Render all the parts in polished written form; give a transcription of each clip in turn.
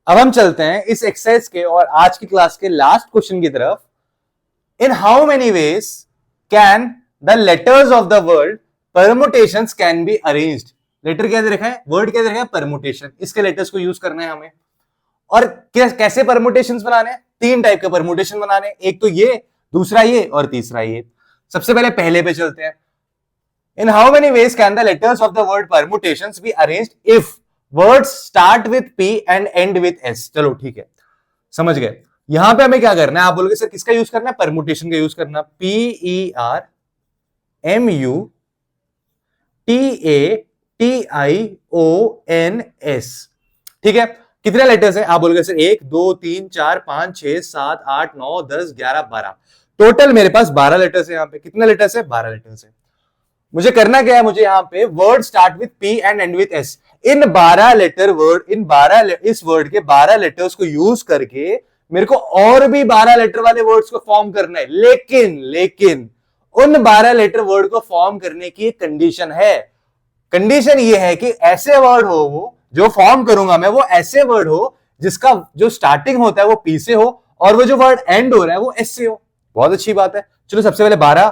अब हम चलते हैं इस एक्सरसाइज के और आज की क्लास के लास्ट क्वेश्चन की तरफ। In how many ways can the letters of the word permutations can be arranged. Letter क्या दे रखा है, वर्ड क्या दे रखा है, परमुटेशन। इसके लेटर्स को यूज करना है हमें। और कैसे परमुटेशंस बनाने हैं, तीन टाइप के परमुटेशन बनाने हैं, एक तो ये, दूसरा ये और तीसरा ये। सबसे पहले पे चलते हैं। इन how many ways can the letters of the word permutations B arranged if words start with p and end with S. चलो ठीक है, समझ गए। यहां पे हमें क्या करना है, आप बोलोगे सर किसका यूज करना है, परमुटेशन का यूज करना। PERMUTATIONS। ठीक है, कितने लेटर्स हैं, आप बोलोगे सर 1 2 3 4 5 6 7 8 9 10 11 12। टोटल मेरे पास 12 लेटर्स है। यहां पे कितने लेटर्स है, 12 लेटर्स है। मुझे करना क्या है, मुझे यहां पे word start with p and end with s. इन 12 लेटर वर्ड, इस वर्ड के 12 लेटर्स को यूज करके मेरे को और भी 12 लेटर वाले वर्ड्स को फॉर्म करना है। लेकिन उन 12 लेटर वर्ड को फॉर्म करने की एक कंडीशन है। कंडीशन ये है कि ऐसे वर्ड हो, वो जो फॉर्म करूंगा मैं, वो ऐसे वर्ड हो जिसका जो स्टार्टिंग होता है वो पी से हो और वो जो वर्ड एंड हो रहा है वो एस से हो। बहुत अच्छी बात है। चलो सबसे पहले 12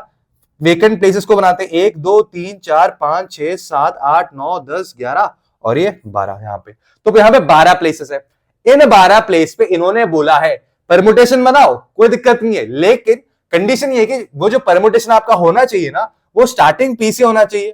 वेकेंट प्लेसेस को बनाते हैं। 1 2 3 4 5 6 7 8 9 10 11 और ये 12 यहां पे। तो यहां पे 12 प्लेसेस है। इन 12 प्लेस पे इन्होंने बोला है परमुटेशन बनाओ, कोई दिक्कत नहीं है, लेकिन कंडीशन ये है कि वो जो परमुटेशन आपका होना चाहिए ना, वो स्टार्टिंग पी से होना चाहिए।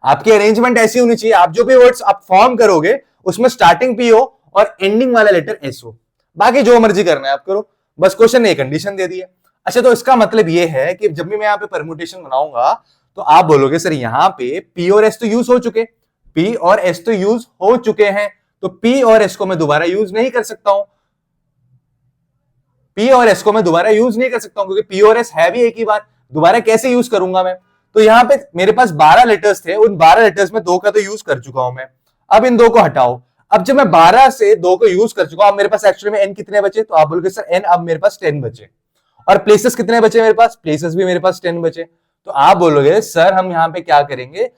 आपकी अरेंजमेंट ऐसी होनी चाहिए, आप जो भी वर्ड्स आप फॉर्म करोगे उसमें स्टार्टिंग पी हो और एंडिंग वाला लेटर एस हो। बाकी जो मर्जी करना है आप करो, बस क्वेश्चन ने कंडीशन दे दी है। अच्छा, तो इसका मतलब ये है कि जब भी मैं यहां पे परमुटेशन बनाऊंगा तो आप बोलोगे सर यहां पे पी और एस तो यूज हो चुके, पी और एस तो यूज हो चुके हैं, तो पी और एस को मैं दोबारा यूज नहीं कर सकता हूं। पी और एस को मैं दोबारा यूज नहीं कर सकता हूं क्योंकि पी और एस है भी एक ही बार, दोबारा कैसे यूज करूंगा मैं। तो यहां पे मेरे पास 12 लेटर्स थे, उन 12 लेटर्स में 2 का तो यूज कर चुका हूं मैं। अब इन 2 को हटाओ। अब जब मैं 12 से 2 को यूज कर चुका हूं, अब मेरे पास एक्चुअली में एन कितने बचे, तो आप बोलोगे सर एन अब मेरे पास 10 बचे। और प्लेसेस कितने बचे मेरे पास, प्लेसेस भी मेरे पास 10 बचे। तो आप बोलोगे सर हम यहां पे क्या करेंगे,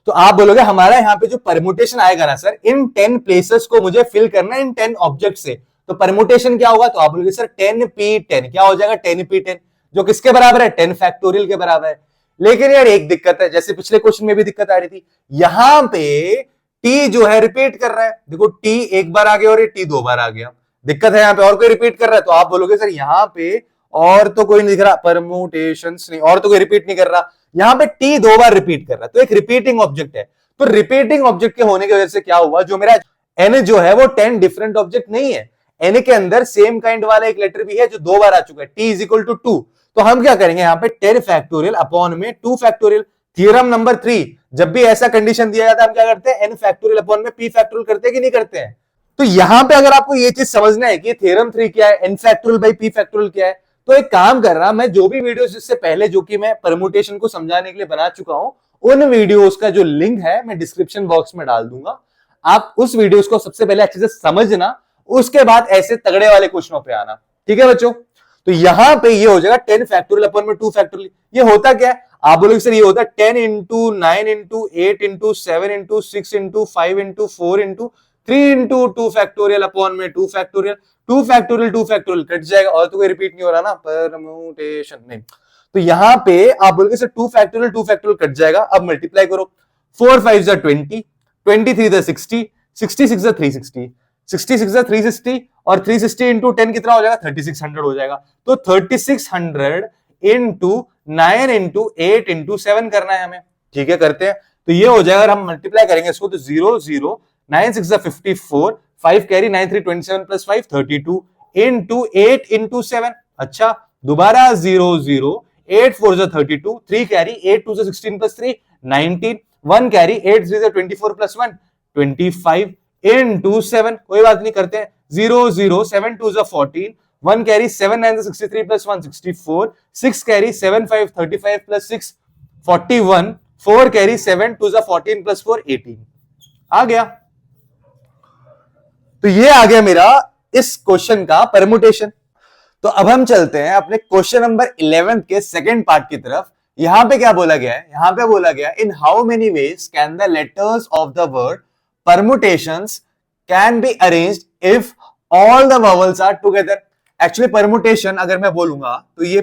तो आप बोलोगे हमारा यहां पे जो परमुटेशन आएगा ना सर, इन 10 प्लेसेस को मुझे फिल करना है इन 10 ऑब्जेक्ट से। तो परमुटेशन क्या होगा, तो आप बोलोगे सर 10p10 क्या हो जाएगा, 10p10, जो किसके बराबर है, 10 फैक्टोरियल के बराबर है। लेकिन यार एक दिक्कत है, जैसे पिछले क्वेश्चन में भी दिक्कत आ रही थी, यहां पे टी जो है रिपीट कर रहा है। देखो टी एक बार आ गया और ये टी 2 बार आ गया, दिक्कत है यहाँ पे। और कोई रिपीट कर रहा है तो आप बोलोगे सर यहाँ पे और तो कोई नहीं दिख रहा, परमुटेशंस नहीं, और तो कोई रिपीट नहीं कर रहा। यहाँ पे टी 2 बार रिपीट कर रहा है, तो एक रिपीटिंग ऑब्जेक्ट है। तो रिपीटिंग ऑब्जेक्ट के होने की वजह से क्या हुआ, जो मेरा एन जो है वो 10 डिफरेंट ऑब्जेक्ट नहीं है, एन के अंदर सेम काइंड वाला एक लेटर भी है जो 2 बार आ चुका है, टी इज इक्वल टू 2। तो हम क्या करेंगे यहाँ पे 10 फैक्टोरियल अपॉन में 2 फैक्टोरियल। थ्योरम नंबर 3, जब भी ऐसा कंडीशन दिया जाता है हम क्या करते हैं, एन फैक्टोरियल अपॉन में पी फैक्टोरियल करते हैं कि नहीं करते हैं। तो यहां पे अगर आपको ये चीज समझना है कि थ्योरम 3 क्या है, n factorial by p factorial क्या है, तो एक काम कर रहा, मैं जो भी वीडियोस इससे पहले जो कि मैं परमुटेशन को समझाने के लिए बना चुका हूं, उन वीडियोस का जो लिंक है मैं डिस्क्रिप्शन बॉक्स में डाल दूंगा। आप उस वीडियोस को सबसे पहले अच्छे से समझना, उसके बाद ऐसे तगड़े वाले क्वेश्चनों पे आना। ठीक है बच्चों, तो यहां पे ये हो जाएगा 10 फैक्टोरियल अपॉन में 2 फैक्टोरियल। ये होता क्या है, आप बोलोगे सर ये होता है 10 into 9 into 8 into 7 into 6 into 5 into 4 into 3 into 2 factorial upon में 2 फैक्टोरियल। 2 फैक्टोरियल कट जाएगा और तो कोई रिपीट नहीं हो रहा ना, परम्यूटेशन नहीं। तो यहां पे आप बोलोगे सर 2 फैक्टोरियल कट जाएगा। अब मल्टीप्लाई करो, 4 5 जा 20, 23 जा 60, 66 जा 360, 66 जा 360 और 360 इंटू 10 कितना हो जाएगा, 3600 हो जाएगा। तो 3600 इंटू 9 इंटू 8 इंटू 7 करना है हमें। ठीक है, करते हैं। तो ये हो जाएगा, हम मल्टीप्लाई करेंगे इसको तो 0 0 9 6 54, 5 कैरी 9 3 27 प्लस 5 32 इंटू 8 इंटू 7। अच्छा दोबारा 0 0 8 4 जा 32, 3 कैरी 8 2 जा 16 प्लस 3 19, 1 कैरी 8 3 जा 24 प्लस 1 25 इंटू 7। कोई बात नहीं, करते हैं 0 0 7 2 जा 14, 1 कैरी 7 9 जा 63 प्लस 1 64, 6 कैरी 7 5 35 प्लस 6 41, 4 कैरी 7 2 जा 14 प्लस 4 18 आ गया। तो ये आ गया मेरा इस क्वेश्चन का परमुटेशन। तो अब हम चलते हैं अपने क्वेश्चन नंबर 11 के सेकंड पार्ट की तरफ। यहां पे क्या बोला गया है, यहां पे बोला गया in how many ways can the letters of the word permutations can be arranged if all the vowels are together. Actually permutation अगर मैं बोलूंगा तो ये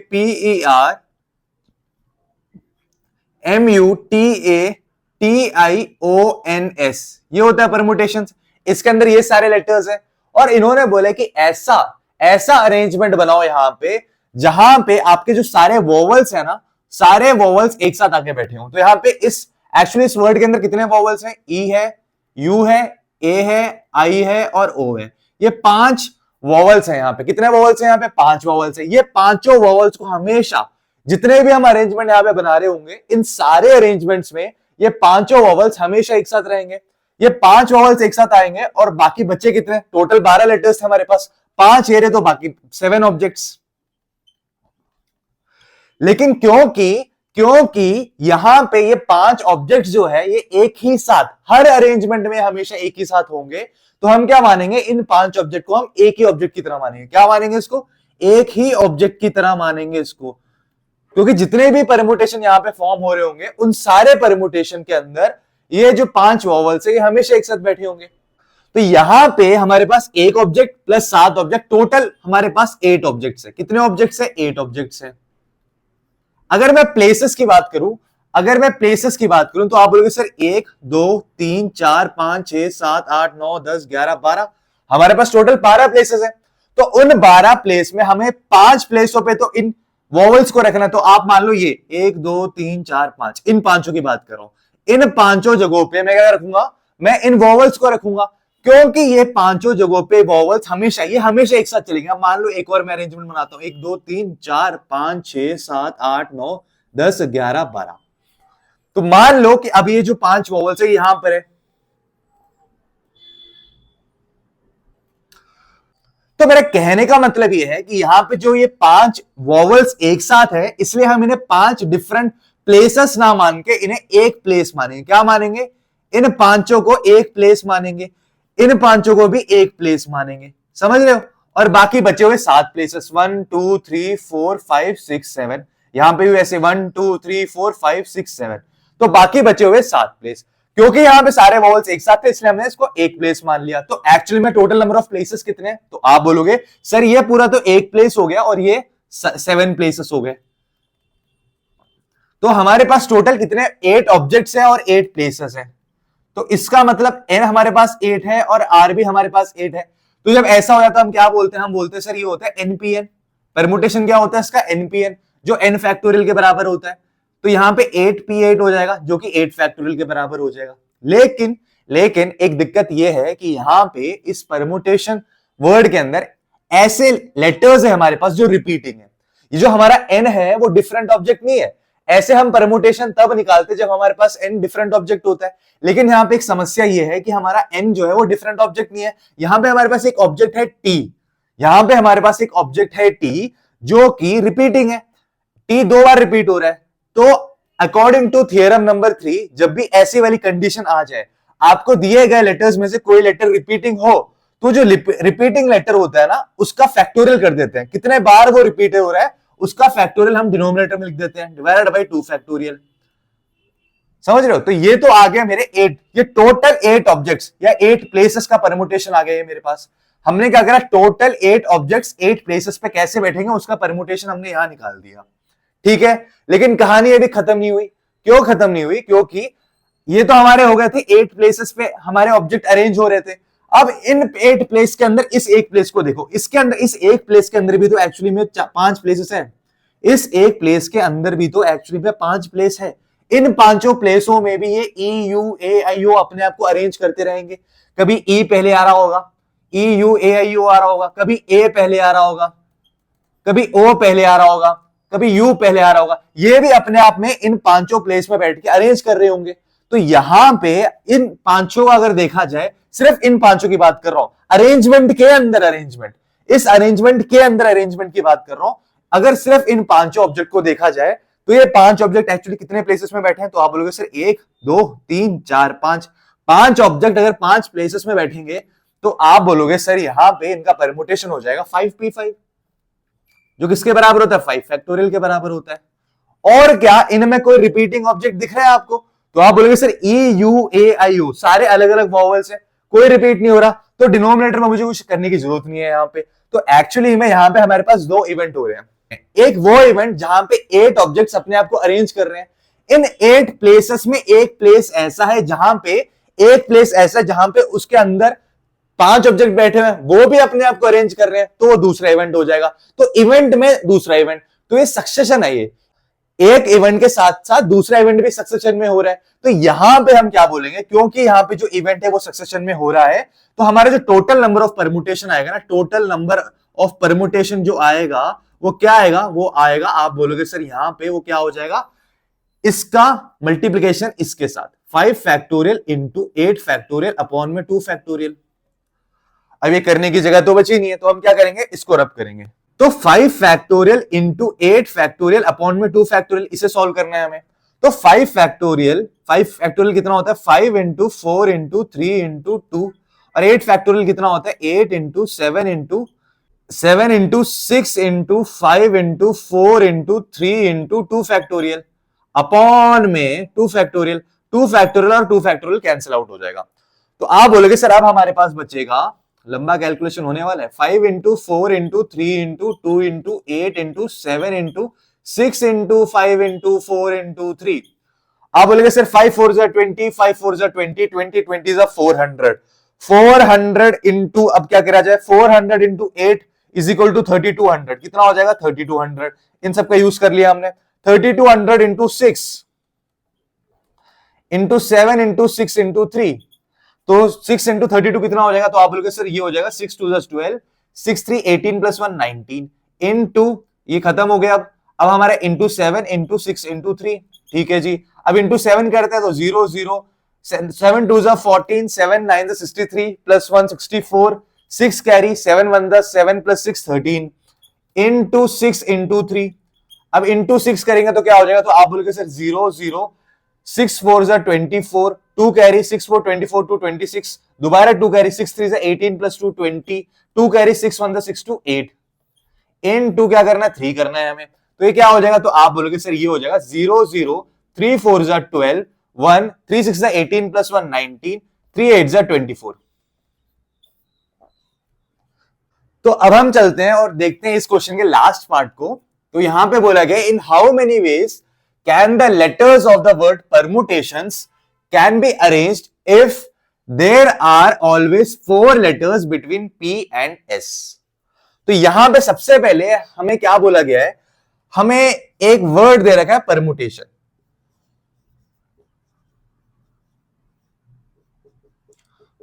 PERMUTATIONS ये होता है परमुटेशन। इसके अंदर ये सारे लेटर्स हैं और इन्होंने बोला कि ऐसा ऐसा अरेंजमेंट बनाओ यहां पे जहां पे आपके जो सारे वोवल्स है ना, सारे वोवल्स एक साथ आके बैठे हो। तो यहां पे एक्चुअली इस वर्ड के अंदर कितने वोवल्स हैं? ई है, यू है, ए है, आई है और ओ है। ये 5 वोवल्स हैं यहां पे। कितने वोवल्स हैं यहां पे? 5 वोवल्स हैं। ये पांचों वोवल्स को हमेशा जितने भी हम अरेंजमेंट यहां पे बना रहे होंगे, इन सारे अरेंजमेंट्स में ये पांचों वोवल्स हमेशा एक साथ रहेंगे। ये 5 वोवल्स एक साथ आएंगे और बाकी बच्चे कितने? टोटल 12 लेटर्स थे हमारे पास, 5 ये रहे तो बाकी 7 ऑब्जेक्ट्स। लेकिन क्योंकि यहां पे ये 5 ऑब्जेक्ट्स जो है ये एक ही साथ हर अरेंजमेंट में हमेशा एक ही साथ होंगे, तो हम क्या मानेंगे? इन 5 ऑब्जेक्ट को हम एक ही ऑब्जेक्ट की तरह मानेंगे। क्या मानेंगे इसको? एक ही ऑब्जेक्ट की तरह मानेंगे इसको। क्योंकि जितने भी परमुटेशन यहां पे फॉर्म हो रहे होंगे, उन सारे परमुटेशन के अंदर ये जो 5 वॉवल्स है ये हमेशा एक साथ बैठे होंगे। तो यहां पे हमारे पास एक ऑब्जेक्ट प्लस 7 ऑब्जेक्ट, टोटल हमारे पास 8 ऑब्जेक्ट्स है। कितने ऑब्जेक्ट्स है? 8 ऑब्जेक्ट्स है। अगर मैं प्लेसेस की बात करूं तो आप बोलोगे सर 1 2 3 4 5 6 7 8 9 10 11 12, हमारे पास टोटल 12 प्लेसेस है। तो उन 12 प्लेस में हमें 5 प्लेसों पे तो इन वोवल्स को रखना है। तो आप मान लो ये 1 2 3 4 5, इन पांचों की बात कर रहा हूं। इन पांचों जगहों पे मैं क्या रखूंगा? मैं इन वोवल्स को रखूंगा, क्योंकि ये पांचों जगहों पे वोवल्स हमेशा एक साथ चलेंगे। अब मान लो एक और मैं अरेंजमेंट बनाता हूं, 1 2 3 4 5 6 7 8 9 10 11 12। तो मान लो कि अब ये जो 5 वोवल्स है यहां पर है, तो मेरे कहने का मतलब ये है कि यहां पे जो ये 5 वोवल्स एक साथ है, इसलिए हम इन्हें 5 डिफरेंट प्लेसेस ना मान के इन्हें एक प्लेस मानेंगे। क्या मानेंगे? इन पांचों को एक प्लेस मानेंगे, इन पांचों को भी एक प्लेस मानेंगे। समझ रहे हो? और बाकी बचे हुए 7 प्लेसेस 1 2 3 4 5 6 7, यहां पे भी वैसे 1 2 3 4 5 6 7, तो बाकी बचे हुए 7 प्लेस। क्योंकि यहां पे सारे वॉवल्स एक साथ थे इसलिए हमने इसको एक प्लेस मान लिया। तो एक्चुअली में टोटल नंबर ऑफ प्लेसेस कितने हैं? तो आप बोलोगे सर ये पूरा तो एक प्लेस हो गया और ये 7 प्लेसेस हो गए। तो हमारे पास टोटल कितने? 8 ऑब्जेक्ट्स हैं और 8 प्लेसेस हैं। तो इसका मतलब n हमारे पास 8 है और r भी हमारे पास 8 है। तो जब ऐसा हो जाता है हम क्या बोलते हैं? हम बोलते हैं सर ये होता है npn। परमुटेशन क्या होता है इसका? npn, जो n फैक्टोरियल के बराबर होता है। तो यहां पे 8p8 हो जाएगा, जो कि 8 फैक्टोरियल के बराबर हो जाएगा। लेकिन एक दिक्कत यह है कि यहां पे इस परमुटेशन वर्ड के अंदर ऐसे लेटर्स है हमारे पास जो रिपीटिंग है। ये जो हमारा n है वो डिफरेंट ऑब्जेक्ट नहीं है। ऐसे हम परमुटेशन तब निकालते जब हमारे पास n डिफरेंट ऑब्जेक्ट होता है। लेकिन यहां पे एक समस्या ये है कि हमारा n जो है वो डिफरेंट ऑब्जेक्ट नहीं है। यहां पे हमारे पास एक ऑब्जेक्ट है t, यहां पे हमारे पास एक ऑब्जेक्ट है t जो कि रिपीटिंग है। t 2 बार रिपीट हो रहा है। तो अकॉर्डिंग टू थियरम नंबर 3, जब भी ऐसी वाली कंडीशन आ जाए, आपको दिए गए लेटर्स में से कोई लेटर रिपीटिंग हो, तो जो रिपीटिंग लेटर होता है ना उसका फैक्टोरियल कर देते हैं। कितने बार वो रिपीट हो रहा है उसका फैक्टोरियल हम डिनोमिनेटर में लिख देते हैं, डिवाइडेड बाय 2 फैक्टोरियल। समझ रहे हो? तो ये तो आ गया मेरे 8, ये टोटल 8 ऑब्जेक्ट्स या 8 प्लेसेस का परमुटेशन आ गया है मेरे पास। हमने क्या करा? टोटल 8 ऑब्जेक्ट्स 8 प्लेसेस पे कैसे बैठेंगे उसका परमुटेशन हमने यहां निकाल दिया। ठीक है, लेकिन कहानी अभी खत्म नहीं हुई। क्यों खत्म नहीं हुई? क्योंकि ये तो हमारे हो गए थे 8 प्लेसेस पे हमारे ऑब्जेक्ट अरेंज हो रहे थे। अब इन 8 प्लेस के अंदर इस एक प्लेस को देखो, इसके अंदर इस एक प्लेस के अंदर भी तो एक्चुअली में 5 प्लेसेस हैं। इस एक प्लेस के अंदर भी तो एक्चुअली में 5 प्लेस है। इन पांचों प्लेसों में भी ये ई यू ए आई ओ अपने आप को अरेंज करते रहेंगे। कभी ई पहले आ रहा होगा, ई यू ए आई ओ आ रहा होगा, कभी ए पहले आ रहा होगा, कभी ओ पहले आ रहा होगा, कभी यू पहले आ रहा होगा। ये भी अपने आप में इन पांचों प्लेस में बैठ के अरेंज कर रहे होंगे। तो यहां पे इन पांचों का अगर देखा जाए, सिर्फ इन पांचों की बात कर रहा हूं, अरेंजमेंट के अंदर अरेंजमेंट, इस अरेंजमेंट के अंदर अरेंजमेंट की बात कर रहा हूं। अगर सिर्फ इन पांचों ऑब्जेक्ट को देखा जाए तो ये 5 ऑब्जेक्ट एक्चुअली कितने प्लेसेस में बैठे हैं? तो आप बोलोगे सर 1 2 3 4 5, 5 ऑब्जेक्ट अगर 5 प्लेसेस में बैठेंगे तो आप बोलोगे सर यहां पे इनका परमुटेशन हो जाएगा 5p5, जो किसके बराबर होता है? 5 फैक्टोरियल के बराबर होता है। और क्या इनमें कोई रिपीटिंग ऑब्जेक्ट दिख रहा है आपको? तो आप बोलोगे sir E U A I you सारे अलग अलग वॉवल्स है, कोई रिपीट नहीं हो रहा। तो डिनोमिनेटर में मुझे कुछ करने की जरूरत नहीं है यहाँ पे। तो एक्चुअली में यहाँ पे हमारे पास दो इवेंट हो रहे हैं। एक वो इवेंट जहां पे 8 ऑब्जेक्ट्स अपने आप को अरेंज कर रहे हैं। इन 8 प्लेसेस में एक प्लेस ऐसा है जहां पे एक प्लेस ऐसा जहां पे उसके अंदर 5 ऑब्जेक्ट बैठे हुए हैं, वो भी अपने आप को अरेंज कर रहे हैं, तो वो दूसरा इवेंट हो जाएगा। तो इवेंट में दूसरा इवेंट, तो ये सक्सेशन है। ये एक इवेंट के साथ साथ दूसरा इवेंट भी सक्सेशन में हो रहा है। तो यहां पे हम क्या बोलेंगे, क्योंकि यहां पे जो इवेंट है वो सक्सेशन में हो रहा है, तो हमारा जो टोटल नंबर ऑफ परमुटेशन आएगा ना, टोटल नंबर ऑफ परमुटेशन जो आएगा वो क्या आएगा, वो आएगा, आप बोलोगे सर यहां पे वो क्या हो जाएगा, इसका मल्टीप्लीकेशन इसके साथ 5 फैक्टोरियल इंटू 8 फैक्टोरियल अपॉन में 2 फैक्टोरियल। अब ये करने की जगह तो बची नहीं है, तो हम क्या करेंगे, इसको रब करेंगे। तो 5 फैक्टोरियल इंटू 8 फैक्टोरियल अपॉन में 2 फैक्टोरियल, इसे सॉल्व करना है हमें। तो 5 फैक्टोरियल कितना होता है, 5 इंटू 4 इंटू 3 इंटू 2, और 8 फैक्टोरियल कितना होता है, 8 into 7 into 7 into 6 into 5 into 4 into 3 into 2 factorial upon में 2 फैक्टोरियल। 2 फैक्टोरियल और 2 फैक्टोरियल कैंसिल आउट हो जाएगा। तो आप बोलोगे सर अब हमारे पास बचेगा, लंबा कैलकुलेशन होने वाला है, 5 into 4 into 3 into 2 into 8 into 7 into 6 into 5 into 4 into 3। आप बोलेंगे सर 5 4 जा 20, 5 4 जा 20, 20 20 जा 400, 400 इंटू, अब क्या करा जाए, 400 इंटू 8 इज इक्वल टू 3200, कितना हो जाएगा 3200। इन सब का यूज कर लिया हमने। 3200 इंटू 6 इंटू 7 इंटू 6 इंटू 3, तो 6 इंटू 32 कितना हो जाएगा, तो आप बोलोगे सर ये हो जाएगा 6 2 12, 6 3 18 प्लस 1 19 इंटू, ये खत्म हो गया। अब हमारा इंटू 7 इंटू 6 इंटू 3, ठीक है जी। अब इंटू 7 करते हैं तो 0 0, 7 2 14, 7 9 63 plus 1 64, 6 carry, 7 1 7 plus 6 13 into 6 into 3। अब इंटू 6 करेंगे तो क्या हो जाएगा, तो आप बोलोगे सर 0 0, 6 4 जा 24, 2 कैरी, 6 4 24 2 26, दोबारा 2 कैरी, 6 3 जा 18 प्लस 2 20, 2 कैरी, 6 1 6 2 8 इन 2 क्या करना है, 3 करना है हमें। तो ये क्या हो जाएगा, तो आप बोलोगे सर ये हो जाएगा 0 0, 3 4 जा 12, 1 3 6 जा 18 प्लस 1 19, 3 8 जा 24। तो अब हम चलते हैं और देखते हैं इस क्वेश्चन के लास्ट पार्ट को। तो यहां पे बोला गया, in how many ways can the letters of the word permutations can be arranged if there are always 4 letters between P and S। तो यहां पे सबसे पहले हमें क्या बोला गया है, हमें एक वर्ड दे रखा है परमुटेशन।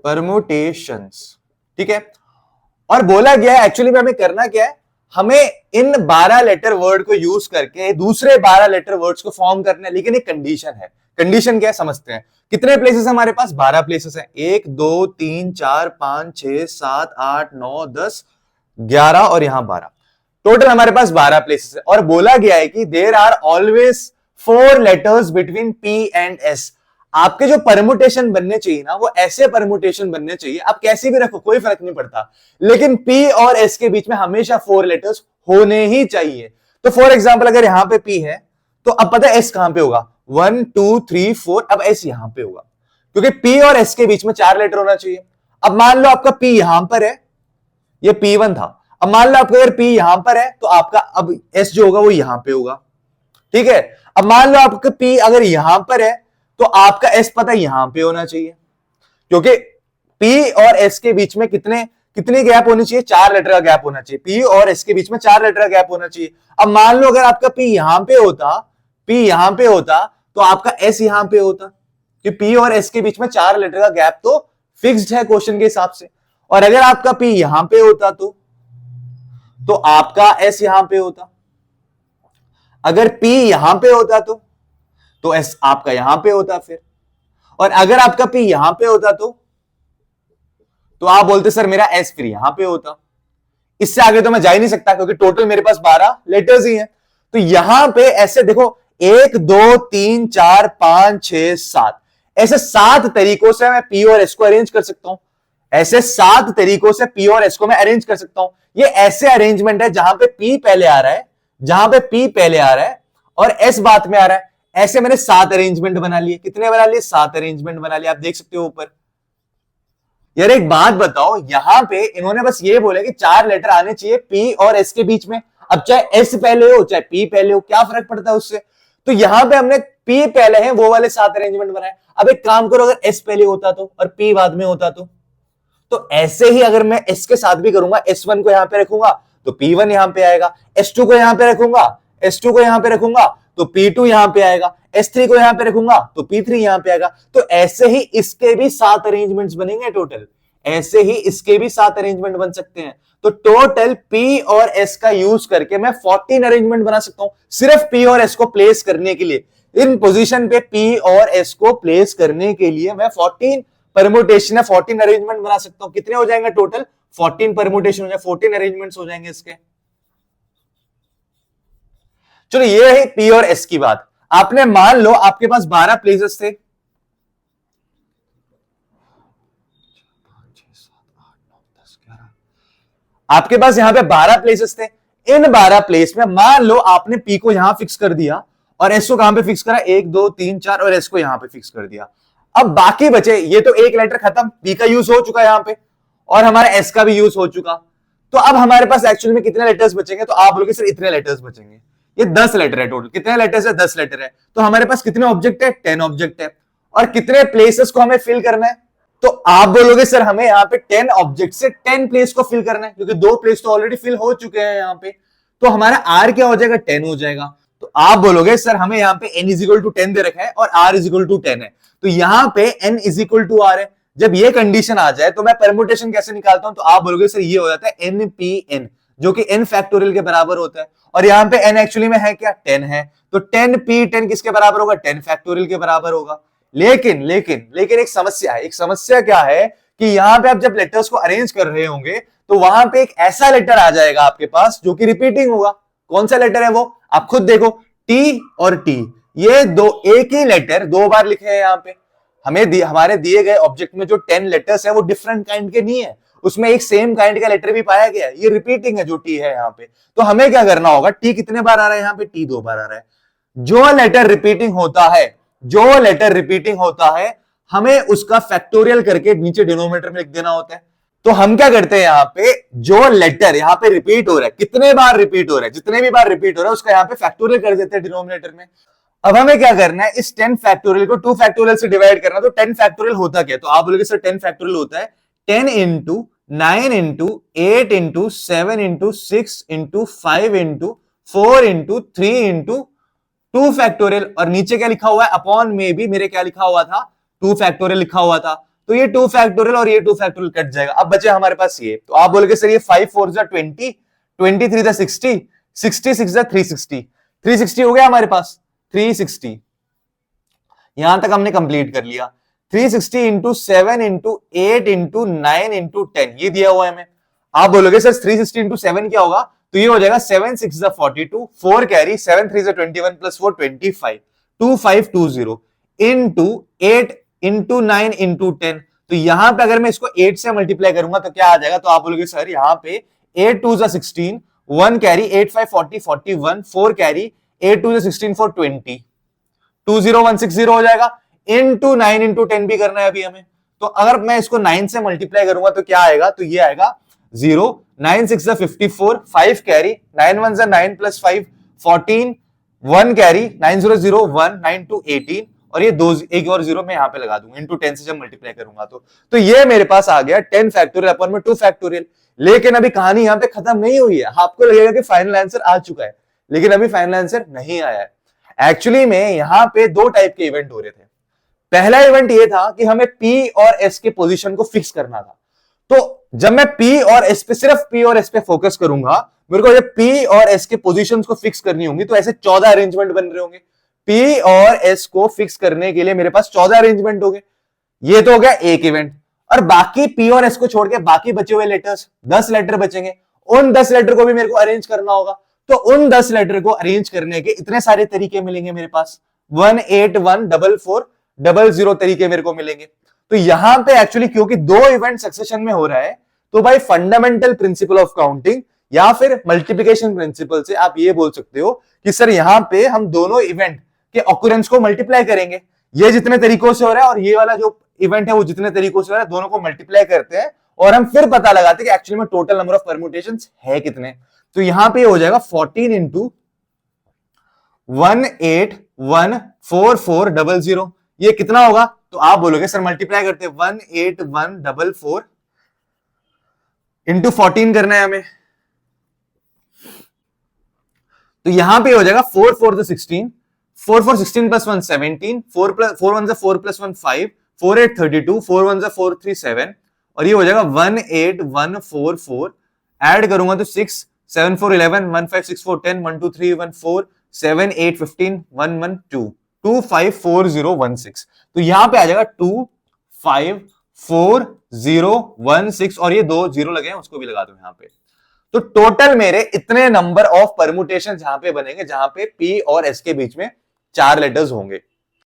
परमुटेशंस, ठीक है। और बोला गया है एक्चुअली में हमें करना क्या है, हमें इन 12 लेटर वर्ड को यूज करके दूसरे 12 लेटर वर्ड्स को फॉर्म करना है। लेकिन एक कंडीशन है। कंडीशन क्या है समझते हैं। कितने प्लेसेस हमारे पास, 12 प्लेसेस हैं, 1 2 3 4 5 6 7 8 9 10 11 और यहां 12, टोटल हमारे पास 12 प्लेसेस है। और बोला गया है कि there are always 4 letters between P and S। आपके जो परमुटेशन बनने चाहिए ना, वो ऐसे परमुटेशन बनने चाहिए, आप कैसे भी रखो कोई फर्क नहीं पड़ता, लेकिन P और S के बीच में हमेशा 4 लेटर्स होने ही चाहिए। तो फॉर एग्जाम्पल अगर यहां पे P है, तो अब पता है S कहां पे होगा, 1 2 3 4, अब S यहां पे होगा, क्योंकि P और S के बीच में 4 लेटर होना चाहिए। अब मान लो आपका P यहां पर है, ये P1 था। अब मान लो आपका अगर P यहां पर है, तो आपका अब S जो होगा वो यहां पे होगा, ठीक है। अब मान लो आपका P अगर यहां पर है, तो आपका S पता यहां पे होना चाहिए, क्योंकि P और S के बीच में कितने गैप होनी चाहिए, 4 लेटर का गैप होना चाहिए। P और S के बीच में 4 लेटर का गैप होना चाहिए। अब मान लो अगर आपका P यहां पे होता, तो आपका S यहां पे होता, कि P और S के बीच में 4 लेटर का गैप तो फिक्स्ड है क्वेश्चन के हिसाब से। और अगर आपका P यहां पे होता तो आपका S यहां पे होता। अगर P यहां पे होता तो S आपका यहां पे होता फिर। और अगर आपका P यहां पे होता तो आप बोलते सर मेरा S फिर यहां पे होता। इससे आगे तो मैं जा ही नहीं सकता, क्योंकि टोटल मेरे पास 12 लेटर्स ही हैं। तो यहां पे ऐसे देखो 1 2 3 4 5 6 7, ऐसे 7 तरीकों से मैं P और S को अरेंज कर सकता हूं। ऐसे 7 तरीकों से P और S को मैं अरेंज कर सकता हूं। ये ऐसे अरेंजमेंट है जहां पे P पहले आ रहा है, और S बाद में आ रहा है। ऐसे मैंने 7 अरेंजमेंट बना लिए। कितने बना लिए, 7 अरेंजमेंट बना लिए, आप देख सकते हो ऊपर। यार एक बात बताओ, यहां पे इन्होंने बस ये बोले कि 4 लेटर आने चाहिए पी और एस के बीच में। अब चाहे एस पहले हो चाहे पी पहले हो, क्या फर्क पड़ता है उससे। तो यहां पे हमने पी पहले है वो वाले 7 अरेंजमेंट बनाए। अब एक काम करो, अगर एस पहले होता तो और पी बाद में होता तो ऐसे ही अगर मैं एस के साथ भी करूंगा, S1 को यहां पे रखूंगा तो P1 यहां पे आएगा, S2 को यहां पे रखूंगा, S2 को यहां पे रखूंगा तो P2 यहां पे आएगा, S3 को यहां पे रखूंगा तो P3 यहां पे आएगा। तो ऐसे ही इसके भी 7 अरेंजमेंट्स बनेंगे टोटल, ऐसे ही इसके भी 7 अरेंजमेंट बन सकते हैं। तो टोटल P और S का यूज करके मैं 14 अरेंजमेंट बना सकता हूं, सिर्फ P और S को प्लेस करने के लिए। इन पोजीशन पे P और S को प्लेस करने के लिए मैं 14 परमुटेशन है 14 अरेंजमेंट बना सकता हूं। कितने हो जाएंगे टोटल? 14 परमुटेशन हो जाए, 14 अरेंजमेंट्स हो जाएंगे इसके। चलो ये है पी और एस की बात। आपने मान लो आपके पास 12 प्लेसेस थे, आपके पास यहां पे 12 प्लेसेस थे। इन 12 प्लेस में मान लो आपने पी को यहां फिक्स कर दिया और एस को कहां पे फिक्स करा, 1 2 3 4 और एस को यहां पे फिक्स कर दिया। अब बाकी बचे, ये तो एक लेटर खत्म, पी का यूज हो चुका यहां पे और हमारा एस का भी यूज हो चुका। तो अब हमारे पास एक्चुअली में कितने लेटर्स बचेंगे, तो आप बोलोगे सर इतने लेटर्स बचेंगे। ये 10 लेटर है टोटल। कितने लेटर्स है? 10 लेटर है। तो हमारे पास कितने ऑब्जेक्ट है? 10 ऑब्जेक्ट है। और कितने प्लेसेस को हमें फिल करना है, तो आप बोलोगे सर हमें यहाँ पे 10 ऑब्जेक्ट से 10 प्लेस को फिल करना है, क्योंकि 2 प्लेस तो ऑलरेडी फिल हो चुके हैं यहाँ पे। तो हमारा आर क्या हो जाएगा? 10 हो जाएगा। तो आप बोलोगे सर हमें यहाँ पे n इज इक्वल टू 10 दे रखा है और r इज इक्वल टू 10 है, तो यहाँ पे n is equal to r है। जब ये कंडीशन आ जाए तो मैं परमुटेशन कैसे निकालता हूं, तो आप बोलोगे सर ये हो जाता है npn, जो कि n फैक्टोरियल के बराबर होता है। और यहाँ पे n एक्चुअली में है क्या? 10 है। तो 10p10 किसके बराबर होगा? 10 फैक्टोरियल के बराबर होगा। लेकिन लेकिन लेकिन एक समस्या है। एक समस्या क्या है कि यहां पे आप जब लेटर्स को अरेंज कर रहे होंगे तो वहां पे एक ऐसा लेटर आ जाएगा आपके पास जो कि रिपीटिंग होगा। कौन सा लेटर है वो? आप खुद देखो, टी और टी, ये दो एक ही लेटर 2 बार लिखे हैं यहाँ पे। हमारे दिए गए ऑब्जेक्ट में जो 10 लेटर्स है वो डिफरेंट काइंड के नहीं है, उसमें एक सेम काइंड का लेटर भी पाया गया है। ये रिपीटिंग है जो टी है यहाँ पे। तो हमें क्या करना होगा? टी कितने बार आ रहा है यहाँ पे? टी 2 बार आ रहा है। जो लेटर रिपीटिंग होता है, जो लेटर रिपीटिंग होता है, हमें उसका फैक्टोरियल करके नीचे डिनोमिनेटर में लिख देना होता है। तो हम क्या करते हैं यहाँ पे, जो लेटर यहाँ पे रिपीट हो रहा है, कितने बार रिपीट हो रहा है, जितने भी बार रिपीट हो रहा है उसका यहाँ पे फैक्टोरियल कर देते हैं डिनोमिनेटर में। अब हमें क्या करना है, इस 10 फैक्टोरियल को 2 फैक्टोरियल से डिवाइड करना। तो 10 फैक्टोरियल होता क्या है, तो आप बोलोगे सर 10 फैक्टोरियल होता है 10 into 9 into 8 into 7 into 6 into 5 into 4 into 3 into 2 factorial. और नीचे क्या लिखा हुआ है? अपॉन में भी मेरे क्या लिखा हुआ था? 2 फैक्टोरियल लिखा हुआ था। तो ये 2 फैक्टोरियल और ये 2 फैक्टोरियल कट जाएगा। अब बचे हमारे पास ये। तो आप बोलोगे सर ये 5 4 20, 23 60, 66 360, 360 हो गया हमारे पास 360। यहां तक हमने कंप्लीट कर लिया। 360 इंटू 7 इंटू 8 इंटू 9 इंटू 10 ये दिया हुआ है हमें। आप बोलोगे सर 360 इंटू 7 क्या होगा, तो ये हो जाएगा 7 6 42, 4 carry, 7 3 21 plus 4 25, 2520 into 8 into 9 into 10। तो यहां पे अगर मैं इसको 8 से मल्टीप्लाई करूंगा तो क्या आ जाएगा, तो आप बोलोगे सर यहां पे 8 2 16, 1 कैरी, 8 5 40 41, 4 कैरी, 8 2 16 4 20, 20160 हो जाएगा। इंटू 9 इंटू 10 भी करना है अभी हमें। तो अगर मैं इसको 9 से मल्टीप्लाई करूंगा तो क्या आएगा, तो ये आएगा 0, 9 6 54, 5 कैरी, 9 1 9 प्लस 5 14, 1 कैरी, 9 0 0 1, 9 2 18 और ये दो एक और 0 मैं यहां पे लगा दूंगा इंटू 10 से जब मल्टीप्लाई करूंगा तो ये मेरे पास आ गया 10 फैक्टोरियल अपॉन में 2 फैक्टोरियल। लेकिन अभी कहानी यहां पे खत्म नहीं हुई है। आपको लगेगा कि फाइनल आंसर आ चुका है, लेकिन अभी फाइनल आंसर नहीं आया है। एक्चुअली में यहां पे 2 टाइप के इवेंट हो रहे थे। पहला इवेंट ये था कि हमें P और S के पोजीशन को फिक्स करना था। तो जब मैं P और S पे, सिर्फ P और S पे फोकस करूंगा, मेरे को जब P और S के पोजीशंस को फिक्स करनी होंगी तो ऐसे 14 अरेंजमेंट बन रहे होंगे। P और S को फिक्स करने के लिए मेरे पास 14 अरेंजमेंट हो गए। ये तो हो गया एक इवेंट। और बाकी P और S को छोड़ के बाकी बचे हुए लेटर्स 10 लेटर बचेंगे, उन 10 लेटर को भी मेरे को अरेंज करना होगा। तो उन 10 लेटर को अरेंज करने के इतने सारे तरीके मिलेंगे मेरे पास, 1814400 तरीके मेरे को मिलेंगे। तो यहां पे एक्चुअली क्योंकि 2 इवेंट सक्सेशन में हो रहा है, तो भाई फंडामेंटल प्रिंसिपल ऑफ काउंटिंग या फिर मल्टीप्लिकेशन प्रिंसिपल से आप ये बोल सकते हो कि सर यहां पे हम दोनों इवेंट के ऑकरेंस को मल्टीप्लाई करेंगे। ये जितने तरीकों से हो रहा है और ये वाला जो इवेंट है वो जितने तरीकों से हो रहा है दोनों को मल्टीप्लाई करते हैं और हम फिर पता लगाते हैं कि एक्चुअली में टोटल नंबर ऑफ परम्यूटेशंस है कितने। तो यहां पे हो जाएगा 14 इंटू 1814400। ये कितना होगा? तो आप बोलोगे सर मल्टीप्लाई करते 18144 इंटू 14 करना है हमें। तो यहां पे हो जाएगा 4 4 16, 4 4 16 प्लस 1 17, 4 1 4 प्लस 1 5, 4 8 32, 4 1 4 3 7 और ये हो जाएगा 18144। ऐड करूंगा तो 6 7 4 11, 1 5 6 4 10, 1 2 3 1 4 7 8 15, 1 1 2 2 5 4 0 1 6। तो यहां पे आ जाएगा 2 5 4 0 1 6 और ये 2 0 लगे हैं उसको भी लगा दो यहां पे। तो टोटल मेरे इतने नंबर ऑफ परमुटेशन जहां पे बनेंगे जहां पे पी और एस के बीच में 4 लेटर्स होंगे।